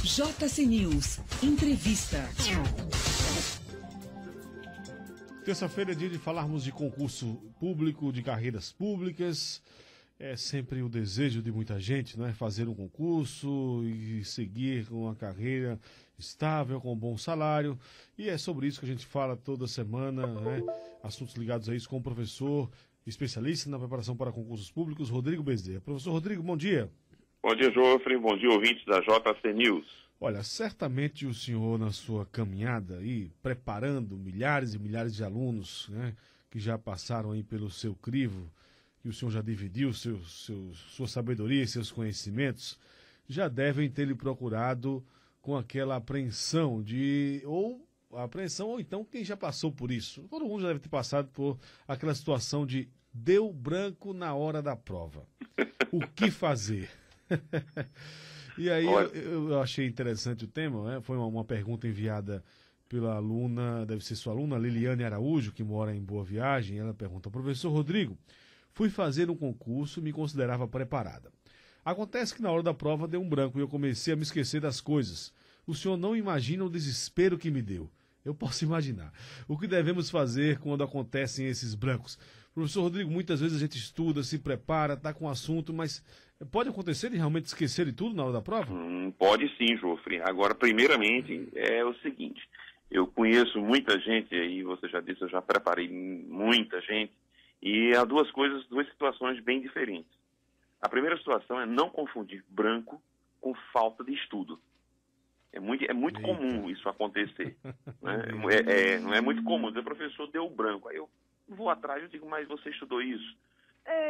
JC News. Entrevista. Terça-feira é dia de falarmos de concurso público, de carreiras públicas. É sempre o desejo de muita gente, né? Fazer um concurso e seguir uma carreira estável, com um bom salário. E é sobre isso que a gente fala toda semana, né? Assuntos ligados a isso com o professor especialista na preparação para concursos públicos, Rodrigo Bezerra. Professor Rodrigo, bom dia. Bom dia, Jofre. Bom dia, ouvintes da JC News. Olha, certamente o senhor, na sua caminhada aí, preparando milhares e milhares de alunos, né, que já passaram aí pelo seu crivo, que o senhor já dividiu sua sabedoria e seus conhecimentos, já devem ter lhe procurado com aquela apreensão ou então quem já passou por isso. Todo mundo já deve ter passado por aquela situação de deu branco na hora da prova. O que fazer? E aí eu achei interessante o tema, né? Foi uma pergunta enviada pela aluna, deve ser sua aluna, Liliane Araújo, que mora em Boa Viagem. Ela pergunta: professor Rodrigo, fui fazer um concurso e me considerava preparada. Acontece que na hora da prova deu um branco e eu comecei a me esquecer das coisas. O senhor não imagina o desespero que me deu. Eu posso imaginar. O que devemos fazer quando acontecem esses brancos? Professor Rodrigo, muitas vezes a gente estuda, se prepara, está com o assunto, mas pode acontecer de realmente esquecer de tudo na hora da prova? Pode sim, Jofre. Agora, primeiramente, é o seguinte, eu conheço muita gente, aí você já disse, eu já preparei muita gente, e há duas situações bem diferentes. A primeira situação é não confundir branco com falta de estudo. É muito comum isso acontecer. Né? Não é muito comum. O professor deu branco. Aí eu vou atrás e digo, mas você estudou isso?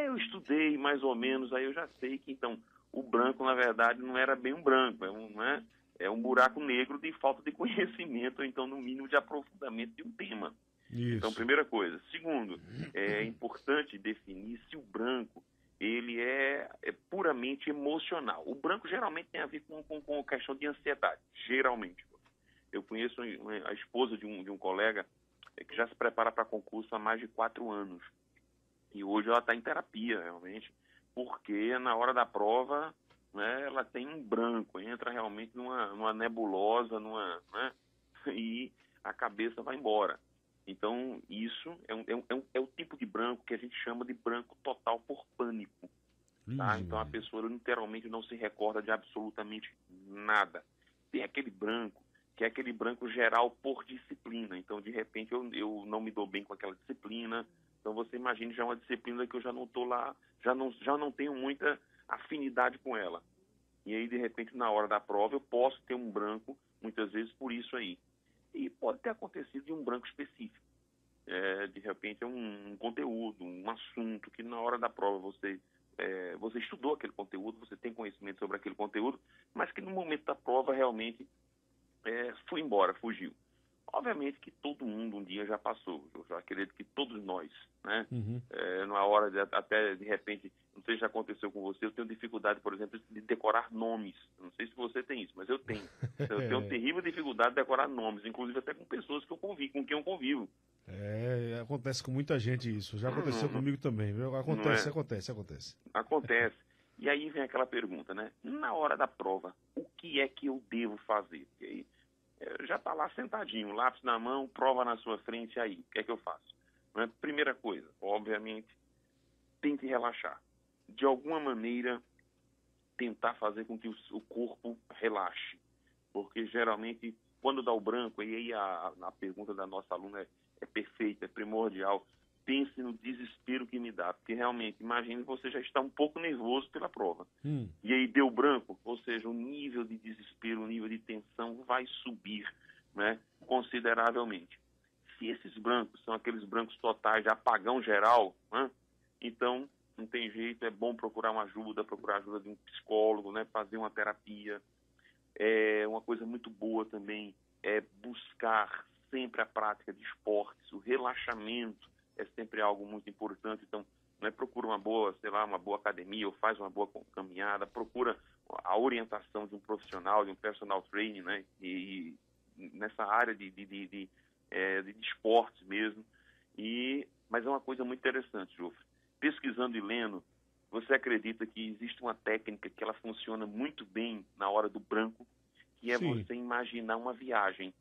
Eu estudei mais ou menos. Aí eu já sei que, então, o branco, na verdade, não era bem um branco. É um buraco negro de falta de conhecimento, ou então, no mínimo, de aprofundamento de um tema. Isso. Então, primeira coisa. Segundo, é importante definir se o branco ele é puramente emocional. O branco geralmente tem a ver com questão de ansiedade, geralmente. Eu conheço a esposa de um colega que já se prepara para concurso há mais de 4 anos. E hoje ela está em terapia, realmente, porque na hora da prova, né, ela tem um branco, entra realmente numa nebulosa, né, e a cabeça vai embora. Então, isso é o tipo de branco que a gente chama de branco total por pânico. Tá? Então, a pessoa literalmente não se recorda de absolutamente nada. Tem aquele branco, que é aquele branco geral por disciplina. Então, de repente, eu não me dou bem com aquela disciplina. Então, você imagine já uma disciplina que eu já não estou lá, já não tenho muita afinidade com ela. E aí, de repente, na hora da prova, eu posso ter um branco, muitas vezes, por isso aí. E pode ter acontecido de um branco específico. De repente é um conteúdo, um assunto que na hora da prova você estudou aquele conteúdo, você tem conhecimento sobre aquele conteúdo, mas que no momento da prova realmente foi embora, fugiu. Obviamente que todo mundo um dia já passou, eu já acredito que todos nós, né? Na hora até de repente, não sei se já aconteceu com você, eu tenho dificuldade, por exemplo, de decorar nomes. Não sei se você tem isso, mas eu tenho. Eu tenho terrível dificuldade de decorar nomes, inclusive até com pessoas com quem eu convivo. Acontece com muita gente isso. Já aconteceu comigo também, viu? Acontece. Acontece. E aí vem aquela pergunta, né? Na hora da prova, o que é que eu devo fazer? Porque aí já está lá sentadinho, lápis na mão, prova na sua frente, aí, o que é que eu faço? Primeira coisa, obviamente, tente relaxar. De alguma maneira, tentar fazer com que o corpo relaxe. Porque, geralmente, quando dá o branco, e aí a pergunta da nossa aluna é perfeita, é primordial, pense no desespero que me dá. Porque, realmente, imagine que você já está um pouco nervoso pela prova. E aí deu branco, ou seja, o nível de desespero, o nível de tensão vai subir, né, consideravelmente. Se esses brancos são aqueles brancos totais de apagão geral, né, então não tem jeito, é bom procurar ajuda de um psicólogo, né, fazer uma terapia. Uma coisa muito boa também é buscar sempre a prática de esportes, o relaxamento é sempre algo muito importante. Então, né, procura uma boa academia, ou faz uma boa caminhada, procura a orientação de um profissional, de um personal training, né, e nessa área de esportes mesmo. Mas é uma coisa muito interessante, Jofre. Pesquisando e lendo, você acredita que existe uma técnica que ela funciona muito bem na hora do branco, que é Sim. você imaginar uma viagem.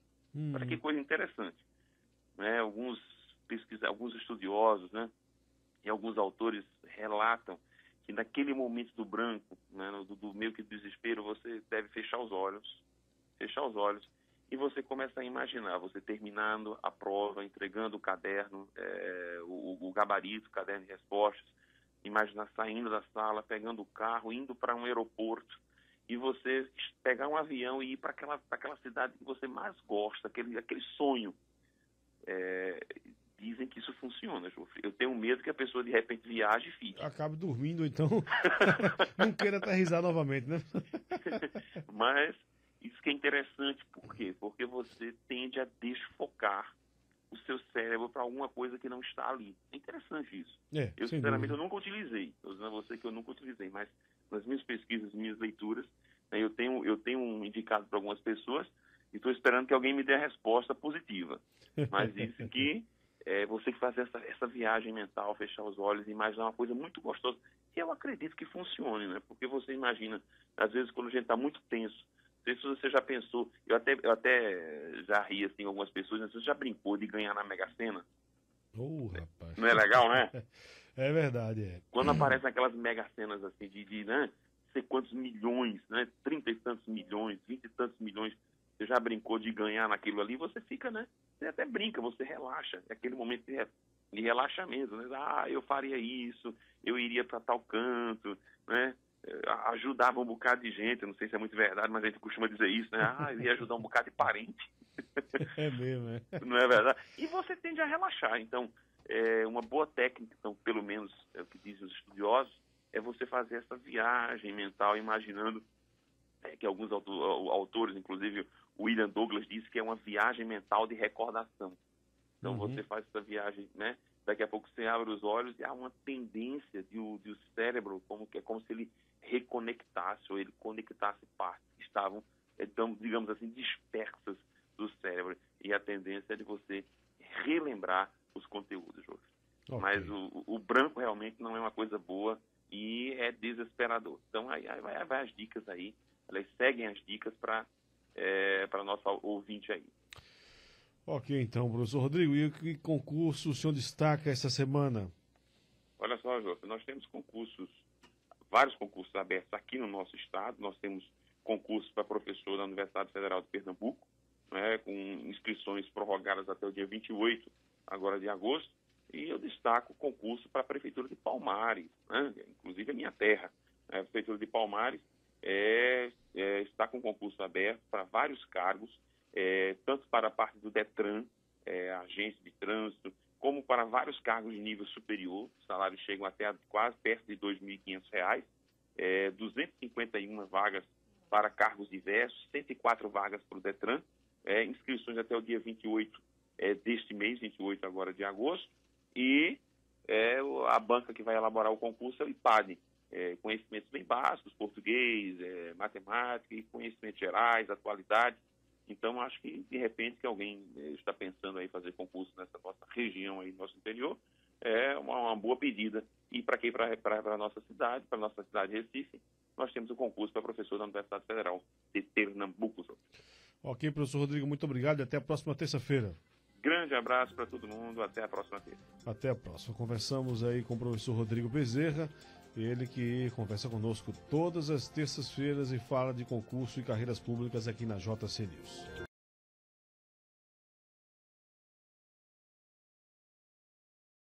Olha que coisa interessante. Né? Alguns estudiosos, né? E alguns autores relatam que naquele momento do branco, né? do meio que desespero, você deve fechar os olhos, e você começa a imaginar, você terminando a prova, entregando o caderno, o gabarito, o caderno de respostas, imaginar saindo da sala, pegando o carro, indo para um aeroporto, e você pegar um avião e ir para aquela cidade que você mais gosta, aquele sonho. Dizem que isso funciona, Jofre. Eu tenho medo que a pessoa de repente viaje e fique. Acabe dormindo, então não queira aterrissar novamente, né? Mas isso que é interessante, por quê? Porque você tende a desfocar o seu cérebro para alguma coisa que não está ali. É interessante isso. Eu, sinceramente, eu nunca utilizei. Estou dizendo a você que eu nunca utilizei, mas nas minhas pesquisas, minhas leituras, né, eu tenho indicado para algumas pessoas e estou esperando que alguém me dê a resposta positiva. Mas disse que você que faz essa viagem mental, fechar os olhos e imaginar uma coisa muito gostosa, que eu acredito que funcione, né? Porque você imagina, às vezes, quando a gente está muito tenso, não sei se você já pensou, eu até já ri assim com algumas pessoas, mas você já brincou de ganhar na Mega Sena? Rapaz. Não é legal, né? É verdade, Quando aparecem aquelas Mega Senas assim, de né, sei quantos milhões, né? 30 e tantos milhões, 20 e tantos milhões, você já brincou de ganhar naquilo ali, você fica, né? Você até brinca, você relaxa. É aquele momento de relaxamento, né? Eu faria isso, eu iria para tal canto, né? Ajudava um bocado de gente, eu não sei se é muito verdade, mas a gente costuma dizer isso, né? Eu ia ajudar um bocado de parente. É mesmo, é. Não é verdade? E você tende a relaxar. Então, uma boa técnica, então, pelo menos é o que dizem os estudiosos, é você fazer essa viagem mental, imaginando que alguns autores, inclusive o William Douglas, disse que é uma viagem mental de recordação. Então, você faz essa viagem, né? Daqui a pouco você abre os olhos e há uma tendência de o cérebro, como se ele reconectasse, ou ele conectasse partes que estavam, então, digamos assim, dispersas do cérebro. E a tendência é de você relembrar os conteúdos, Jô. Okay. Mas o branco realmente não é uma coisa boa e é desesperador. Então, aí vai as dicas aí. Elas seguem as dicas para nossa ouvinte aí. Ok, então, professor Rodrigo, e que concurso o senhor destaca essa semana? Olha só, Jô, nós temos vários concursos abertos aqui no nosso estado. Nós temos concursos para professor da Universidade Federal de Pernambuco, né, com inscrições prorrogadas até o dia 28, agora de agosto, e eu destaco o concurso para a Prefeitura de Palmares, né, inclusive a minha terra. A Prefeitura de Palmares está com concurso aberto para vários cargos, tanto para a parte do DETRAN, agência de trânsito, como para vários cargos de nível superior. Os salários chegam até quase perto de R$ 2.500, 251 vagas para cargos diversos, 104 vagas para o DETRAN, inscrições até o dia 28 deste mês, 28 agora de agosto, e a banca que vai elaborar o concurso é o IPADE, conhecimentos bem básicos, português, matemática e conhecimentos gerais, atualidade. Então, acho que, de repente, que alguém está pensando aí fazer concurso nessa nossa região aí, no nosso interior, é uma boa pedida. E para quem? Para a nossa cidade, Recife, nós temos o concurso para professor da Universidade Federal de Pernambuco. Ok, professor Rodrigo, muito obrigado e até a próxima terça-feira. Grande abraço para todo mundo, até a próxima terça. Até a próxima. Conversamos aí com o professor Rodrigo Bezerra, ele que conversa conosco todas as terças-feiras e fala de concurso e carreiras públicas aqui na JC News.